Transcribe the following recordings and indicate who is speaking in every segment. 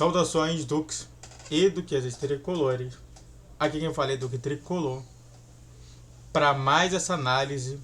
Speaker 1: Saudações, Dux e duquesas tricolores. Aqui quem fala é Duque Tricolor. Para mais essa análise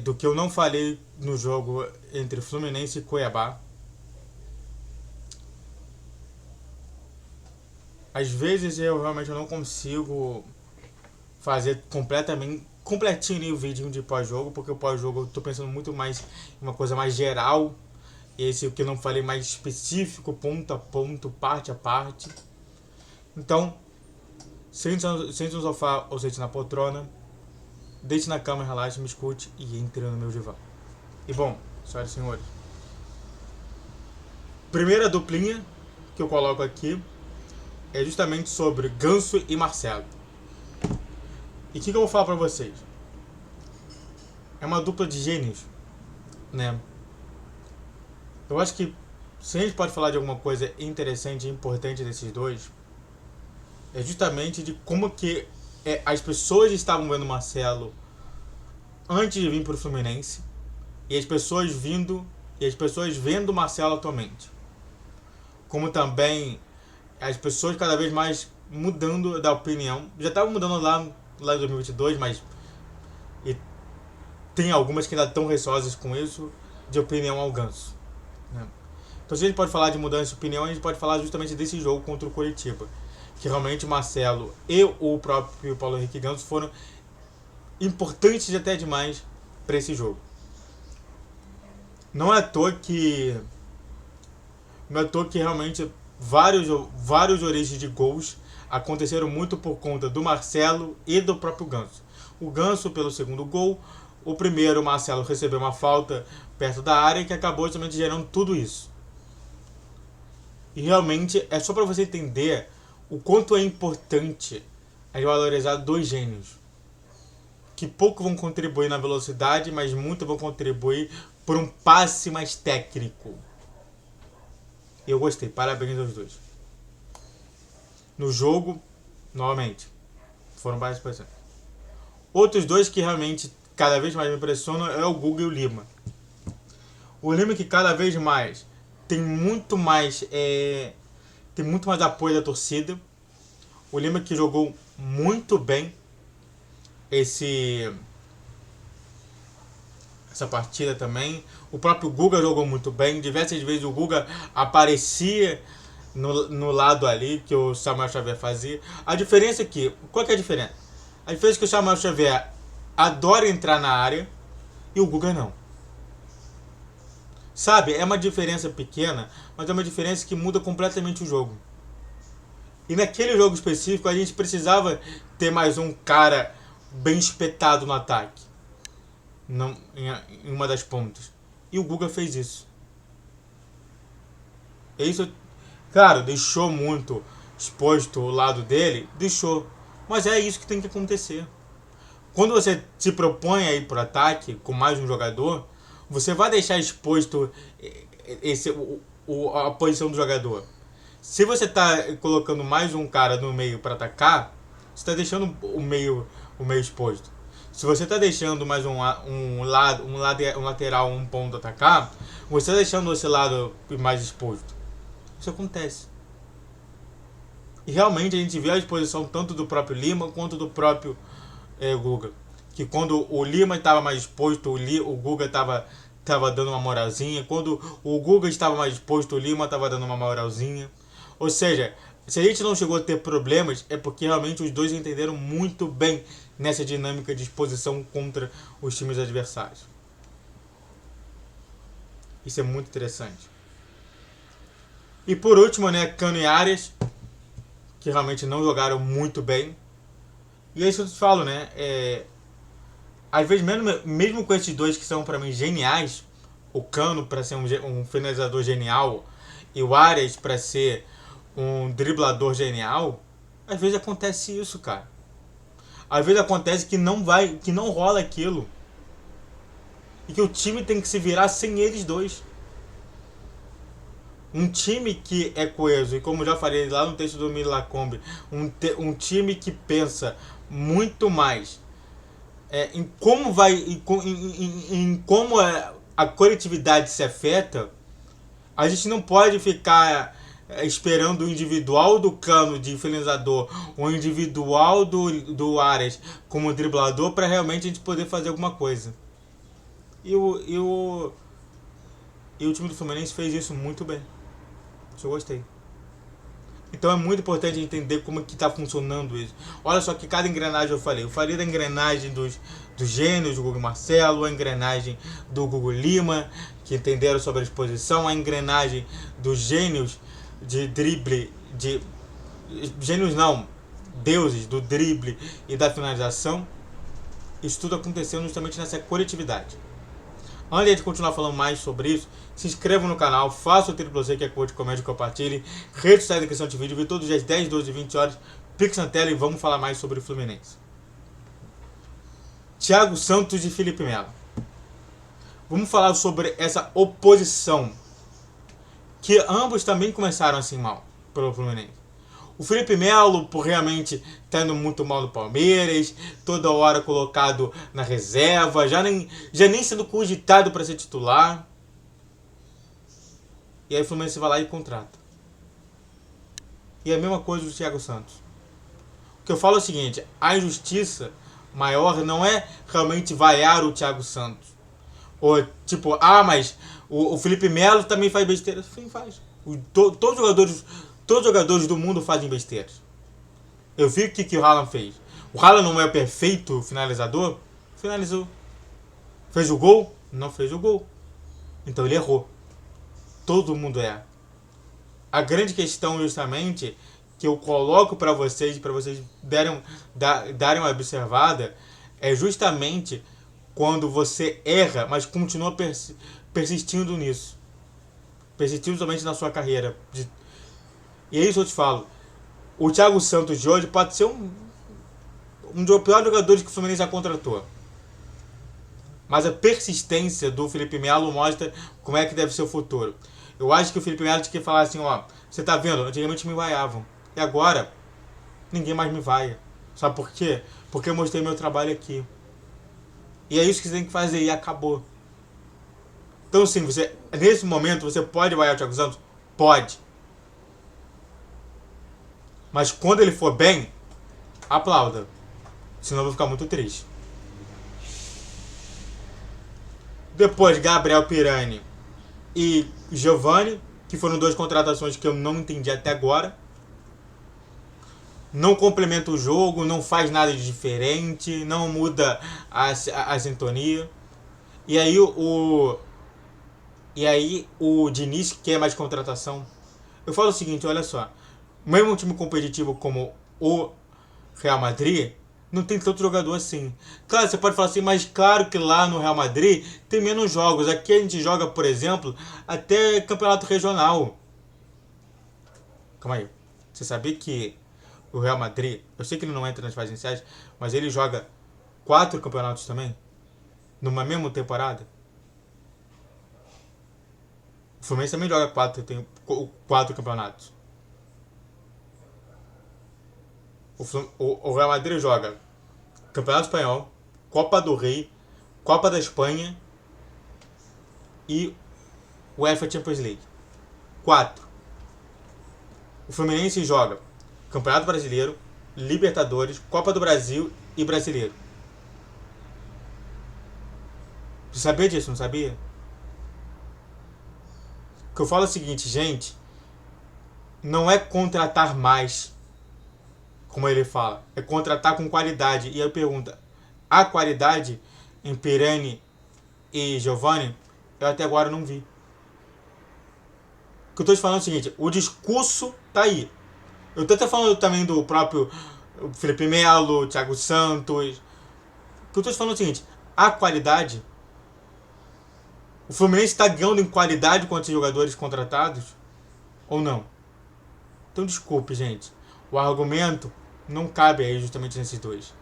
Speaker 1: do que eu não falei no jogo entre Fluminense e Cuiabá. Às vezes eu realmente não consigo fazer completinho o vídeo de pós-jogo, porque o pós-jogo eu tô pensando muito mais em uma coisa mais geral. Esse o que eu não falei mais específico, ponto a ponto, parte a parte. Então, sente no sofá ou sente na poltrona, deite na cama, relaxe, me escute e entre no meu divã. E bom, senhoras e senhores, primeira duplinha que eu coloco aqui é justamente sobre Ganso e Marcelo. E o que eu vou falar pra vocês? É uma dupla de gênios, né? Eu acho que se a gente pode falar de alguma coisa interessante e importante desses dois, é justamente de como que as pessoas estavam vendo o Marcelo antes de vir para o Fluminense e as pessoas vendo o Marcelo atualmente. Como também as pessoas cada vez mais mudando da opinião. Já estavam mudando lá em 2022, mas tem algumas que ainda estão receosas com isso, de opinião ao Ganso, né? Então, se a gente pode falar de mudança de opinião, a gente pode falar justamente desse jogo contra o Coritiba, que realmente o Marcelo e o próprio Paulo Henrique Ganso foram importantes até demais para esse jogo. Não é à toa que realmente vários origens de gols aconteceram muito por conta do Marcelo e do próprio Ganso. O Ganso pelo segundo gol, o primeiro o Marcelo recebeu uma falta perto da área que acabou justamente gerando tudo isso. E realmente é só para você entender o quanto é importante a gente valorizar dois gênios que pouco vão contribuir na velocidade, mas muito vão contribuir por um passe mais técnico. Eu gostei, parabéns aos dois. No jogo, novamente, foram várias pessoas. Outros dois que realmente cada vez mais me impressionam é o Guga e o Lima. O Lima que cada vez mais tem muito mais apoio da torcida. O Lima que jogou muito bem essa partida também. O próprio Guga jogou muito bem. Diversas vezes o Guga aparecia no lado ali que o Samuel Xavier fazia. A diferença é que... Qual que é a diferença? A diferença é que o Samuel Xavier adora entrar na área e o Guga não. Sabe? É uma diferença pequena, mas é uma diferença que muda completamente o jogo. E naquele jogo específico a gente precisava ter mais um cara bem espetado no ataque, em uma das pontas. E o Guga fez isso. E isso, claro, deixou muito exposto o lado dele, deixou. Mas é isso que tem que acontecer. Quando você se propõe a ir para o ataque com mais um jogador, você vai deixar exposto a posição do jogador. Se você está colocando mais um cara no meio para atacar, você está deixando o meio exposto. Se você está deixando mais um lateral, um ponto atacar, você está deixando esse lado mais exposto. Isso acontece. E realmente a gente vê a exposição tanto do próprio Lima quanto do próprio Guga. Que quando o Lima estava mais exposto, o Guga estava dando uma moralzinha. Quando o Guga estava mais exposto, o Lima estava dando uma moralzinha. Ou seja, se a gente não chegou a ter problemas, é porque realmente os dois entenderam muito bem nessa dinâmica de exposição contra os times adversários. Isso é muito interessante. E por último, né, Cano e Arias, que realmente não jogaram muito bem. E é isso que eu te falo, né? Às vezes, mesmo com esses dois que são para mim geniais, o Cano para ser um finalizador genial e o Arias para ser um driblador genial, às vezes acontece isso, cara. Às vezes acontece que não rola aquilo. E que o time tem que se virar sem eles dois. Um time que é coeso, e como já falei lá no texto do Milacombe, um time que pensa muito mais em como a coletividade se afeta. A gente não pode ficar esperando o individual do Cano de finalizador, o individual do Arias como driblador para realmente a gente poder fazer alguma coisa. E o time do Fluminense fez isso muito bem. Isso eu gostei. Então é muito importante entender como que está funcionando isso. Olha só que cada engrenagem eu falei. Eu falei da engrenagem dos gênios do Gugu Marcelo, a engrenagem do Gugu Lima, que entenderam sobre a exposição, a engrenagem dos gênios de drible, de gênios não, deuses do drible e da finalização. Isso tudo aconteceu justamente nessa coletividade. Antes de continuar falando mais sobre isso, se inscreva no canal, faça o triplo C que é coach, comente, compartilhe, rede social da questão de vídeo, todos os dias 10, 12 e 20 horas, Pix na tela e vamos falar mais sobre o Fluminense. Thiago Santos e Felipe Melo. Vamos falar sobre essa oposição, que ambos também começaram assim mal pelo Fluminense. O Felipe Melo, por realmente estar indo muito mal no Palmeiras, toda hora colocado na reserva, já nem sendo cogitado para ser titular. E aí o Fluminense vai lá e contrata. E é a mesma coisa do Thiago Santos. O que eu falo é o seguinte, a injustiça maior não é realmente vaiar o Thiago Santos. Ou tipo, mas o Felipe Melo também faz besteira. Sim, faz. Todos os jogadores do mundo fazem besteiras. Eu vi o que o Haaland fez. O Haaland não é o perfeito finalizador? Finalizou. Fez o gol? Não fez o gol. Então ele errou. Todo mundo erra. A grande questão justamente que eu coloco para vocês darem uma observada, é justamente quando você erra, mas continua persistindo nisso. Persistindo somente na sua carreira. E é isso que eu te falo. O Thiago Santos de hoje pode ser um dos piores jogadores que o Fluminense já contratou. Mas a persistência do Felipe Melo mostra como é que deve ser o futuro. Eu acho que o Felipe Melo tinha que falar assim, você tá vendo? Antigamente me vaiavam. E agora, ninguém mais me vaia. Sabe por quê? Porque eu mostrei meu trabalho aqui. E é isso que você tem que fazer e acabou. Então sim, nesse momento você pode vaiar o Thiago Santos? Pode. Mas quando ele for bem, aplauda. Senão eu vou ficar muito triste. Depois, Gabriel Pirani e Giovani, que foram duas contratações que eu não entendi até agora. Não complementa o jogo, não faz nada de diferente, não muda a sintonia. E aí o Diniz quer mais contratação. Eu falo o seguinte, olha só. Mesmo um time competitivo como o Real Madrid, não tem tanto jogador assim. Claro, você pode falar assim, mas claro que lá no Real Madrid tem menos jogos. Aqui a gente joga, por exemplo, até campeonato regional. Calma aí. Você sabia que o Real Madrid, eu sei que ele não entra nas fases iniciais, mas ele joga 4 campeonatos também? Numa mesma temporada? O Fluminense também joga 4 campeonatos. O Real Madrid joga Campeonato Espanhol, Copa do Rei, Copa da Espanha e UEFA Champions League. 4. O Fluminense joga Campeonato Brasileiro, Libertadores, Copa do Brasil e Brasileiro. Você sabia disso, não sabia? O que eu falo é o seguinte, gente, não é contratar mais, como ele fala, é contratar com qualidade. E aí pergunta, a qualidade em Pirani e Giovani, eu até agora não vi. O que eu tô te falando é o seguinte, o discurso tá aí. Eu tô até falando também do próprio Felipe Melo, Thiago Santos. O que eu tô te falando é o seguinte, a qualidade, o Fluminense está ganhando em qualidade com esses jogadores contratados ou não? Então desculpe, gente, o argumento não cabe aí justamente nesses dois.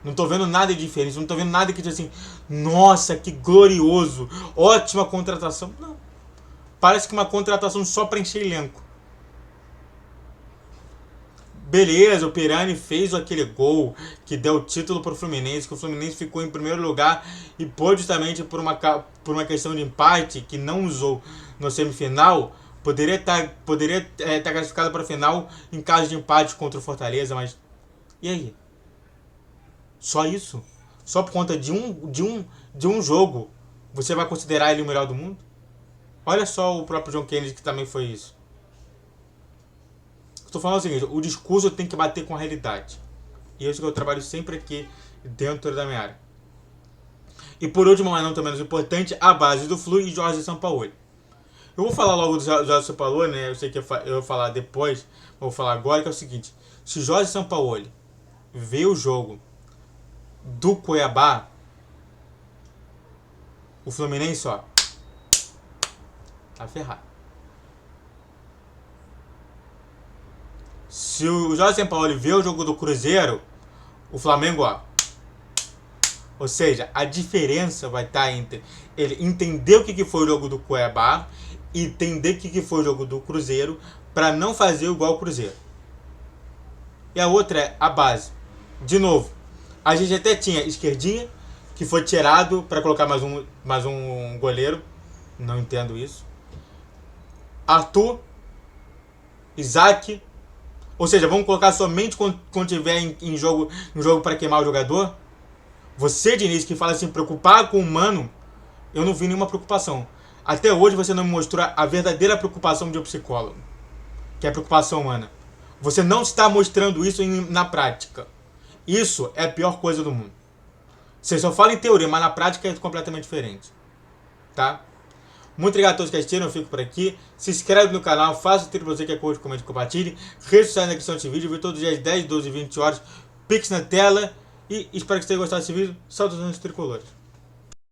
Speaker 1: Não tô vendo nada de diferente, não tô vendo nada que diz assim, nossa, que glorioso, ótima contratação. Não. Parece que uma contratação só para encher elenco. Beleza, o Pirani fez aquele gol que deu o título pro Fluminense, que o Fluminense ficou em primeiro lugar e pôde justamente por uma questão de empate que não usou no semifinal, Poderia tá classificado para a final em caso de empate contra o Fortaleza, mas e aí? Só isso? Só por conta de um jogo você vai considerar ele o melhor do mundo? Olha só o próprio John Kennedy que também foi isso. Estou falando o seguinte, o discurso tem que bater com a realidade. E é isso que eu trabalho sempre aqui dentro da minha área. E por último, mas não também menos importante, a base do Flu e Jorge Sampaoli. Eu vou falar logo do Jorge Sampaoli, né? Eu sei que eu vou falar depois, vou falar agora, que é o seguinte. Se Jorge Sampaoli vê o jogo do Cuiabá, o Fluminense, ó, tá ferrado. Se o Jorge Sampaoli vê o jogo do Cruzeiro, o Flamengo, ó. Ou seja, a diferença vai estar entre ele entender o que foi o jogo do Cuiabá e entender o que foi o jogo do Cruzeiro para não fazer igual o Cruzeiro. E a outra é a base. De novo, a gente até tinha Esquerdinha, que foi tirado para colocar mais um goleiro. Não entendo isso. Arthur, Isaac. Ou seja, vamos colocar somente quando tiver em jogo para queimar o jogador. Você, Diniz, que fala assim, preocupar com o humano, eu não vi nenhuma preocupação. Até hoje você não me mostrou a verdadeira preocupação de um psicólogo, que é a preocupação humana. Você não está mostrando isso na prática. Isso é a pior coisa do mundo. Você só fala em teoria, mas na prática é completamente diferente. Tá? Muito obrigado a todos que assistiram, eu fico por aqui. Se inscreve no canal, faça o tiro pra você que é coach, comente, compartilhe. Redes sociais na descrição desse vídeo, vi todos os dias 10, 12 e 20 horas. Pix na tela. E espero que vocês tenham gostado desse vídeo. Saudações tricolores.